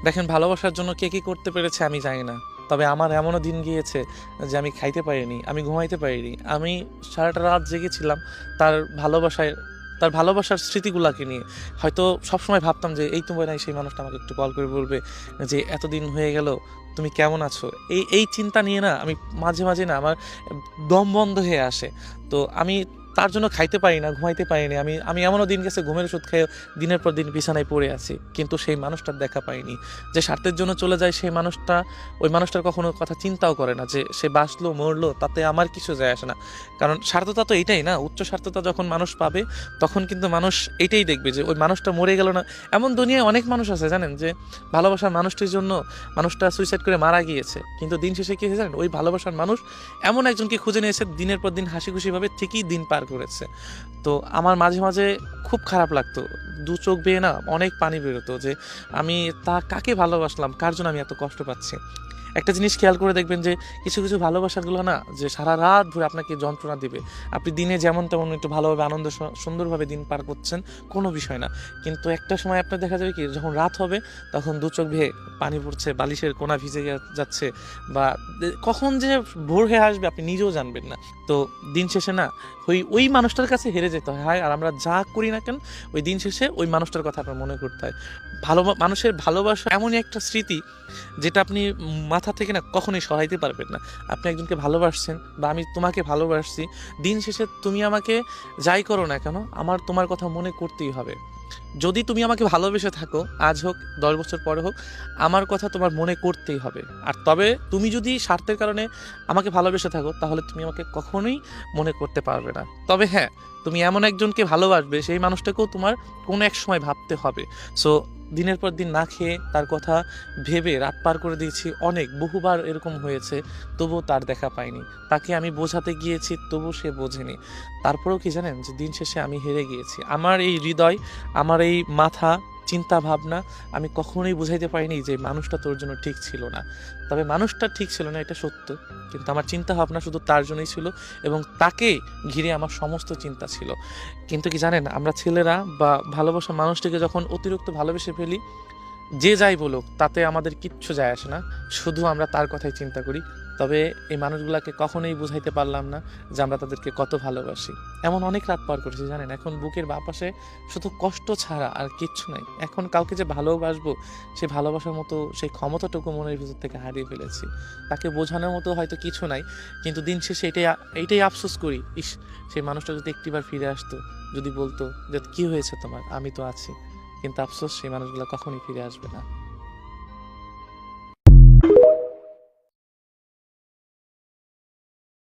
দেখেন, ভালোবাসার জন্য কে কি করতে পেরেছে আমি জানি না, তবে আমার এমনও দিন গিয়েছে যে আমি খাইতে পারিনি, আমি ঘুমাইতে পারিনি, আমি সারাটা রাত জেগেছিলাম তার ভালোবাসায়, তার ভালোবাসার স্মৃতিগুলাকে নিয়ে। হয়তো সবসময় ভাবতাম যে এই তো নাই সেই মানুষটা আমাকে একটু কল করে বলবে যে এতদিন হয়ে গেল, তুমি কেমন আছো। এই চিন্তা নিয়ে না আমি মাঝে মাঝে না আমার দম বন্ধ হয়ে আসে। তো আমি তার জন্য খাইতে পারি না, ঘুমাইতে পারিনি। আমি আমি এমনও দিন গেছে ঘুমের ওষুধ খেয়ে দিনের পর দিন বিছানায় পড়ে আছি, কিন্তু সেই মানুষটার দেখা পাইনি। যে স্বার্থের জন্য চলে যায় সেই মানুষটা, ওই মানুষটার কখনো কথা চিন্তাও করে না যে সে বাঁচলো মরলো তাতে আমার কিছু যায় আসে না। কারণ স্বার্থতা তো এটাই না, উচ্চ স্বার্থতা যখন মানুষ পাবে তখন কিন্তু মানুষ এটাই দেখবে যে ওই মানুষটা মরে গেল না। এমন দুনিয়ায় অনেক মানুষ আছে জানেন, যে ভালোবাসার মানুষটির জন্য মানুষটা সুইসাইড করে মারা গিয়েছে, কিন্তু দিন শেষে কি হয়েছে জানেন, ওই ভালোবাসার মানুষ এমন একজনকে খুঁজে নিয়েছে, দিনের পর দিন হাসি খুশিভাবে ঠিকই দিন পার করেছে। তো আমার মাঝে মাঝে খুব খারাপ লাগতো, দু চোখ বেয়ে না অনেক পানি বেরোতো যে আমি কাকে ভালোবাসলাম, কার জন্য আমি এত কষ্ট পাচ্ছি। একটা জিনিস খেয়াল করে দেখবেন যে কিছু কিছু ভালোবাসাগুলো না যে সারা রাত ধরে আপনাকে যন্ত্রণা দিবে। আপনি দিনে যেমন তেমন একটু ভালোভাবে আনন্দ সুন্দরভাবে দিন পার করছেন, কোনো বিষয় না, কিন্তু একটা সময় আপনার দেখা যাবে কি যখন রাত হবে তখন দু চোখ বেয়ে পানি পড়ছে, বালিশের কোনা ভিজে যাচ্ছে, বা কখন যে ভোর হয়ে আসবে আপনি নিজেও জানবেন না। তো দিন শেষে না ওই মানুষটার কাছে হেরে যেতে হয়। আর আমরা যা করি না কেন ওই দিন শেষে ওই মানুষটার কথা আপনার মনে করতে হয়। মানুষের ভালোবাসা এমনই একটা স্মৃতি যেটা আপনি মাথা থেকে না কখনোই সরাইতে পারবেন না। আপনি একজনকে ভালোবাসছেন বা আমি তোমাকে ভালোবাসছি, দিন শেষে তুমি আমাকে যাই করো না কেন আমার তোমার কথা মনে করতেই হবে। যদি তুমি আমাকে ভালোবেসে থাকো, আজ হোক 10 বছর পরে হোক, আমার কথা তোমার মনে করতেই হবে। আর তবে তুমি যদি স্বার্থের কারণে আমাকে ভালোবেসে থাকো তাহলে তুমি আমাকে কখনোই মনে করতে পারবে না। তবে হ্যাঁ, তুমি এমন একজনকে ভালোবাসবে সেই মানুষটাকেও তোমার কোনো এক সময় ভাবতে হবে। সো দিনের পর দিন না খেয়ে তার কথা ভেবে রাত পার করে দিয়েছি, অনেক বহুবার এরকম হয়েছে, তবুও তার দেখা পাইনি। তাকে আমি বোঝাতে গিয়েছি তবুও সে বোঝেনি। তারপরেও কি জানেন, যে দিন শেষে আমি হেরে গিয়েছি। আমার এই হৃদয়, আমার এই মাথা, চিন্তা ভাবনা আমি কখনোই বুঝাইতে পারিনি যে মানুষটা তোর জন্য ঠিক ছিল না। তবে মানুষটা ঠিক ছিল না এটা সত্য, কিন্তু আমার চিন্তা ভাবনা শুধু তার জন্যই ছিল এবং তাকে ঘিরে আমার সমস্ত চিন্তা ছিল। কিন্তু কি জানেন, আমরা ছেলেরা বা ভালোবাসা মানুষটিকে যখন অতিরিক্ত ভালোবেসে ফেলি, যে যাই বলুক তাতে আমাদের কিচ্ছু যায় আসে না, শুধু আমরা তার কথাই চিন্তা করি। তবে এই মানুষগুলাকে কখনোই বুঝাইতে পারলাম না যে আমরা তাদেরকে কত ভালোবাসি। এমন অনেক রাত পার করেছি জানেন, এখন বুকের বাপাশে শুধু কষ্ট ছাড়া আর কিচ্ছু নাই। এখন কাউকে যে ভালোবাসবো সে ভালোবাসার মতো সেই ক্ষমতাটুকু মনের ভিতর থেকে হারিয়ে ফেলেছি। তাকে বোঝানোর মতো হয়তো কিছু নাই, কিন্তু দিন শেষে এইটাই আফসোস করি, ইস সেই মানুষটা যদি একটিবার ফিরে আসতো, যদি বলতো যে কি হয়েছে তোমার, আমি তো আছি। কিন্তু আফসোস সেই মানুষগুলো কখনই ফিরে আসবে না।